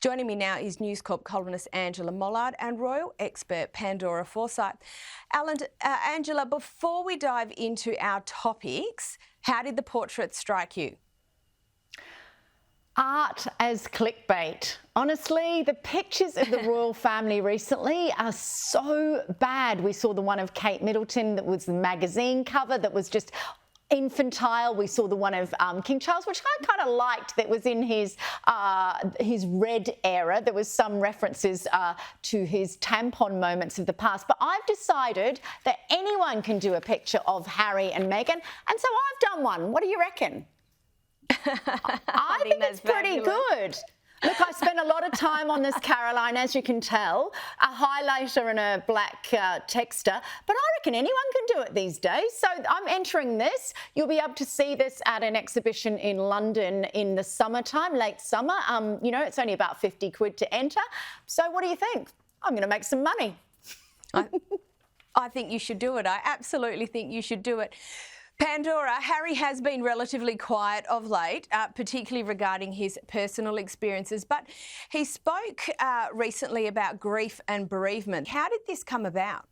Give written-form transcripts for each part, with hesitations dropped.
Joining me now is News Corp columnist Angela Mollard and royal expert Pandora Forsyth. Angela, before we dive into our topics, how did the portrait strike you? Art as clickbait. Honestly, the pictures of the royal family recently are so bad. We saw the one of Kate Middleton that was the magazine cover that was just infantile. We saw the one of King Charles, which I kind of liked, that was in his red era. There was some references to his tampon moments of the past. But I've decided that anyone can do a picture of Harry and Meghan, and so I've done one. What do you reckon? I think it's pretty good. Look, I spent a lot of time on this, Caroline, as you can tell, a highlighter and a black texter, but I reckon anyone can do it these days. So I'm entering this. You'll be able to see this at an exhibition in London in the summertime, late summer. You know, it's only about 50 quid to enter. So what do you think? I'm going to make some money. I think you should do it. I absolutely think you should do it. Pandora, Harry has been relatively quiet of late, particularly regarding his personal experiences, but he spoke recently about grief and bereavement. How did this come about?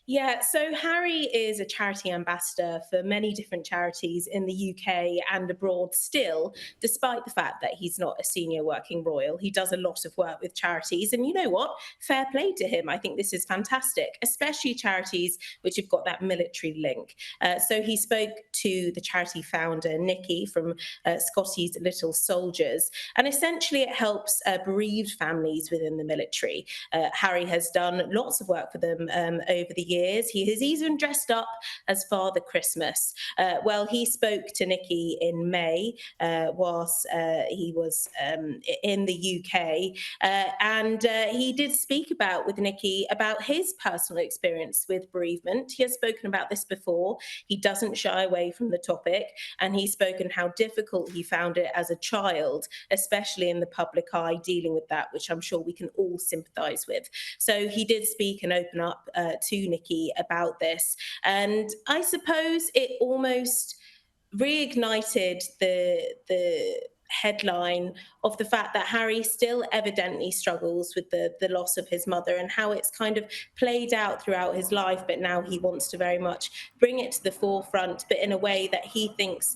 Yeah, so Harry is a charity ambassador for many different charities in the UK and abroad still, despite the fact that he's not a senior working royal. He does a lot of work with charities, and you know what? Fair play to him. I think this is fantastic, especially charities which have got that military link. So he spoke to the charity founder, Nikki, from Scotty's Little Soldiers, and essentially it helps bereaved families within the military. Harry has done lots of work for them over the years. He has even dressed up as Father Christmas. Well, he spoke to Nikki in May whilst he was in the UK, and he did speak with Nikki about his personal experience with bereavement. He has spoken about this before. He doesn't shy away from the topic, and he's spoken how difficult he found it as a child, especially in the public eye, dealing with that, which I'm sure we can all sympathise with. So he did speak and open up to Nikki about this, and I suppose it almost reignited the headline of the fact that Harry still evidently struggles with the loss of his mother and how it's kind of played out throughout his life, but now he wants to very much bring it to the forefront, but in a way that he thinks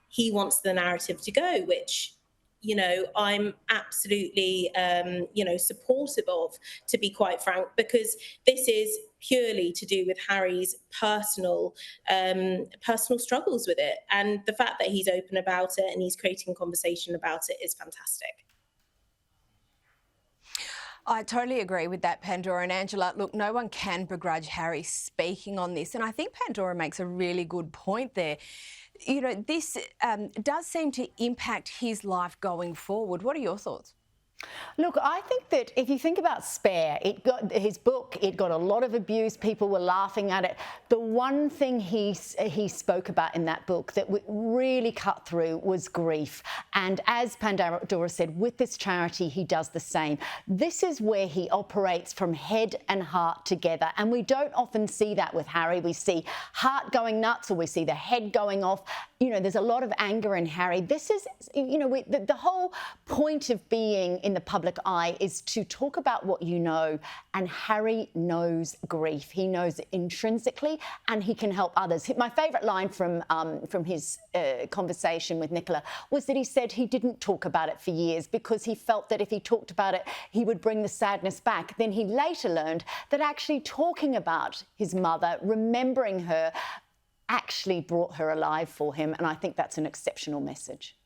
he wants the narrative to go, which, you know, I'm absolutely, supportive of, to be quite frank, because this is purely to do with Harry's personal struggles with it. And the fact that he's open about it and he's creating conversation about it is fantastic. I totally agree with that, Pandora and Angela. Look, no one can begrudge Harry speaking on this, and I think Pandora makes a really good point there. You know, this does seem to impact his life going forward. What are your thoughts? Look, I think that if you think about Spare, his book, it got a lot of abuse. People were laughing at it. The one thing he spoke about in that book that really cut through was grief. And as Pandora said, with this charity, he does the same. This is where he operates from head and heart together. And we don't often see that with Harry. We see heart going nuts, or we see the head going off. You know, there's a lot of anger in Harry. This is, you know, the whole point of being in the public eye is to talk about what you know, and Harry knows grief. He knows it intrinsically, and he can help others. My favourite line from his conversation with Nicola was that he said he didn't talk about it for years because he felt that if he talked about it, he would bring the sadness back. Then he later learned that actually talking about his mother, remembering her, actually brought her alive for him, and I think that's an exceptional message.